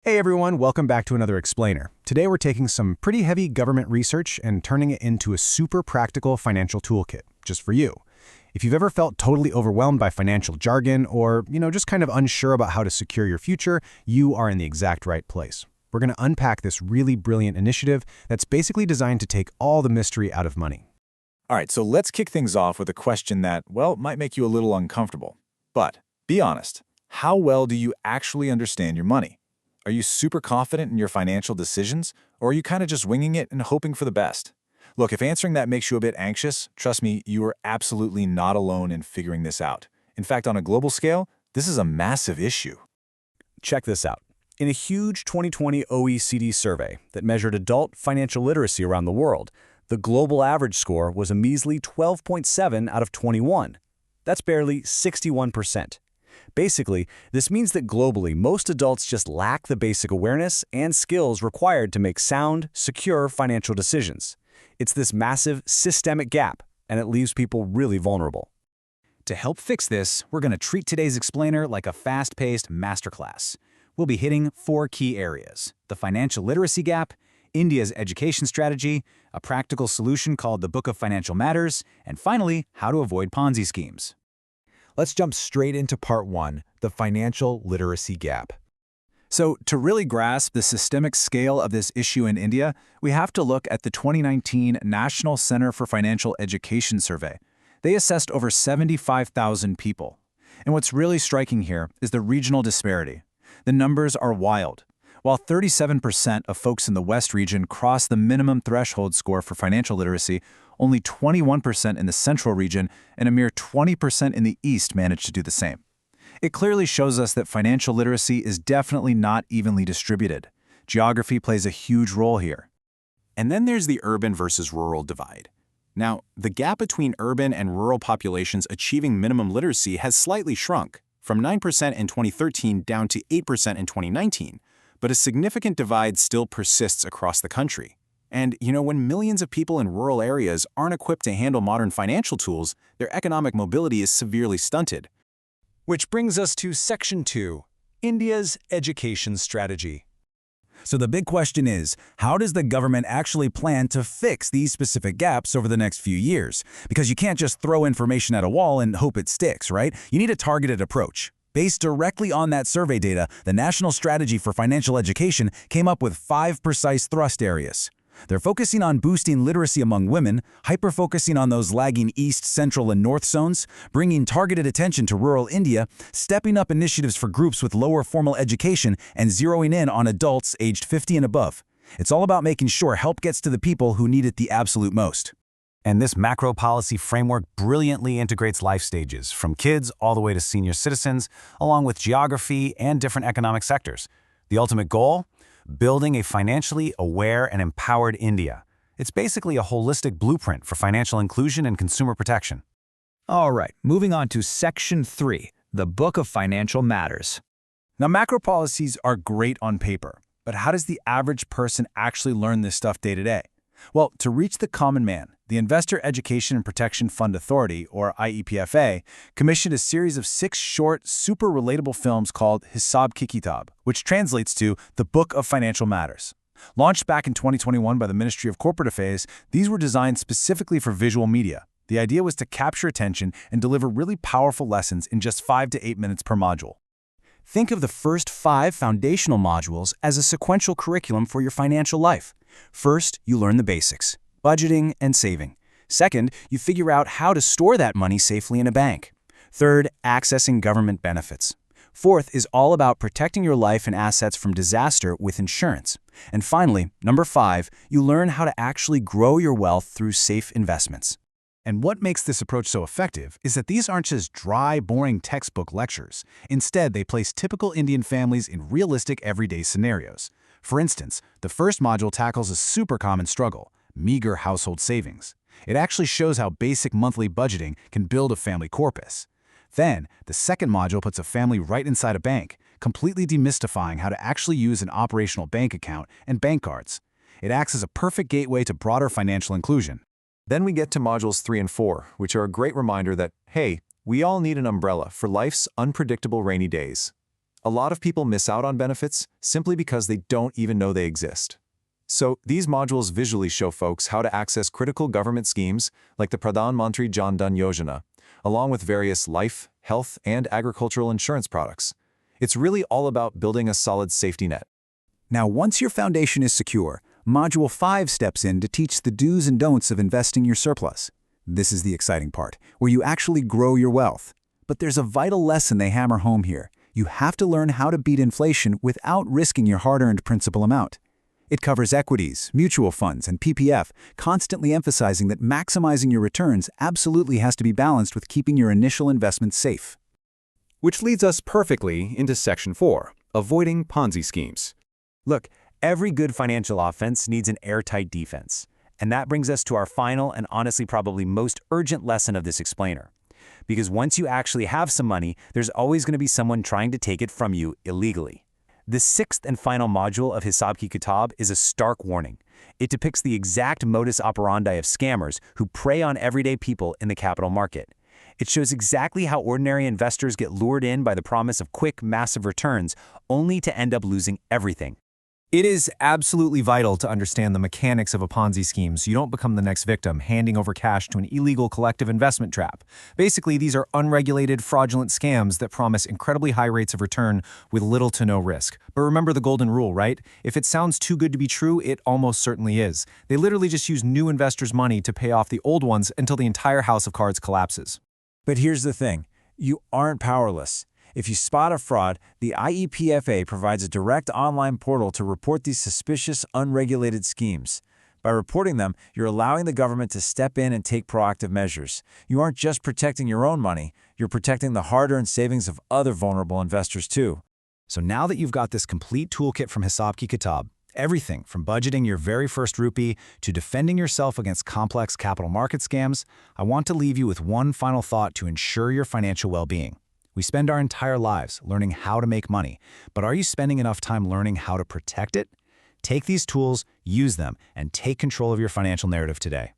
Hey everyone, welcome back to another Explainer. Today we're taking some pretty heavy government research and turning it into a super practical financial toolkit, just for you. If you've ever felt totally overwhelmed by financial jargon or, just kind of unsure about how to secure your future, you are in the exact right place. We're going to unpack this really brilliant initiative that's basically designed to take all the mystery out of money. All right, so let's kick things off with a question that, might make you a little uncomfortable. But be honest, how well do you actually understand your money? Are you super confident in your financial decisions, or are you kind of just winging it and hoping for the best? Look, if answering that makes you a bit anxious, trust me, you are absolutely not alone in figuring this out. In fact, on a global scale, this is a massive issue. Check this out. In a huge 2020 OECD survey that measured adult financial literacy around the world, the global average score was a measly 12.7 out of 21. That's barely 61%. Basically, this means that globally, most adults just lack the basic awareness and skills required to make sound, secure financial decisions. It's this massive, systemic gap, and it leaves people really vulnerable. To help fix this, we're going to treat today's explainer like a fast-paced masterclass. We'll be hitting 4 key areas: the financial literacy gap, India's education strategy, a practical solution called the Book of Financial Matters, and finally, how to avoid Ponzi schemes. Let's jump straight into part 1, the financial literacy gap. So, to really grasp the systemic scale of this issue in India, we have to look at the 2019 National Center for Financial Education survey. They assessed over 75,000 people. And what's really striking here is the regional disparity. The numbers are wild. While 37% of folks in the West region cross the minimum threshold score for financial literacy, only 21% in the Central region and a mere 20% in the East manage to do the same. It clearly shows us that financial literacy is definitely not evenly distributed. Geography plays a huge role here. And then there's the urban versus rural divide. Now, the gap between urban and rural populations achieving minimum literacy has slightly shrunk, from 9% in 2013 down to 8% in 2019, but a significant divide still persists across the country. And, when millions of people in rural areas aren't equipped to handle modern financial tools, their economic mobility is severely stunted. Which brings us to Section 2, India's education strategy. So the big question is, how does the government actually plan to fix these specific gaps over the next few years? Because you can't just throw information at a wall and hope it sticks, right? You need a targeted approach. Based directly on that survey data, the National Strategy for Financial Education came up with 5 precise thrust areas. They're focusing on boosting literacy among women, hyper-focusing on those lagging East, Central, and North zones, bringing targeted attention to rural India, stepping up initiatives for groups with lower formal education, and zeroing in on adults aged 50 and above. It's all about making sure help gets to the people who need it the absolute most. And this macro policy framework brilliantly integrates life stages, from kids all the way to senior citizens, along with geography and different economic sectors. The ultimate goal? Building a financially aware and empowered India. It's basically a holistic blueprint for financial inclusion and consumer protection. All right, moving on to Section 3, the Book of Financial Matters. Now, macro policies are great on paper, but how does the average person actually learn this stuff day to day? Well, to reach the common man, the Investor Education and Protection Fund Authority, or IEPFA, commissioned a series of 6 short, super relatable films called Hisab Kitab, which translates to The Book of Financial Matters. Launched back in 2021 by the Ministry of Corporate Affairs, these were designed specifically for visual media. The idea was to capture attention and deliver really powerful lessons in just 5 to 8 minutes per module. Think of the first 5 foundational modules as a sequential curriculum for your financial life. First, you learn the basics: budgeting and saving. Second, you figure out how to store that money safely in a bank. Third, accessing government benefits. Fourth is all about protecting your life and assets from disaster with insurance. And finally, number 5, you learn how to actually grow your wealth through safe investments. And what makes this approach so effective is that these aren't just dry, boring textbook lectures. Instead, they place typical Indian families in realistic everyday scenarios. For instance, the first module tackles a super common struggle: meager household savings. It actually shows how basic monthly budgeting can build a family corpus. Then, the second module puts a family right inside a bank, completely demystifying how to actually use an operational bank account and bank cards. It acts as a perfect gateway to broader financial inclusion. Then we get to modules 3 and 4, which are a great reminder that, hey, we all need an umbrella for life's unpredictable rainy days. A lot of people miss out on benefits simply because they don't even know they exist. So these modules visually show folks how to access critical government schemes like the Pradhan Mantri Jan Dhan Yojana, along with various life, health, and agricultural insurance products. It's really all about building a solid safety net. Now, once your foundation is secure, Module 5 steps in to teach the do's and don'ts of investing your surplus. This is the exciting part, where you actually grow your wealth. But there's a vital lesson they hammer home here. You have to learn how to beat inflation without risking your hard-earned principal amount. It covers equities, mutual funds, and PPF, constantly emphasizing that maximizing your returns absolutely has to be balanced with keeping your initial investments safe. Which leads us perfectly into Section 4, Avoiding Ponzi Schemes. Look, every good financial offense needs an airtight defense. And that brings us to our final and honestly probably most urgent lesson of this explainer. Because once you actually have some money, there's always going to be someone trying to take it from you illegally. The sixth and final module of Hisab Kitab is a stark warning. It depicts the exact modus operandi of scammers who prey on everyday people in the capital market. It shows exactly how ordinary investors get lured in by the promise of quick, massive returns, only to end up losing everything. It is absolutely vital to understand the mechanics of a Ponzi scheme so you don't become the next victim, handing over cash to an illegal collective investment trap. Basically, these are unregulated, fraudulent scams that promise incredibly high rates of return with little to no risk. But remember the golden rule, right? If it sounds too good to be true, it almost certainly is. They literally just use new investors' money to pay off the old ones until the entire house of cards collapses. But here's the thing. You aren't powerless. If you spot a fraud, the IEPFA provides a direct online portal to report these suspicious, unregulated schemes. By reporting them, you're allowing the government to step in and take proactive measures. You aren't just protecting your own money, you're protecting the hard-earned savings of other vulnerable investors too. So now that you've got this complete toolkit from Hisab Kitab, everything from budgeting your very first rupee to defending yourself against complex capital market scams, I want to leave you with one final thought to ensure your financial well-being. We spend our entire lives learning how to make money, but are you spending enough time learning how to protect it? Take these tools, use them, and take control of your financial narrative today.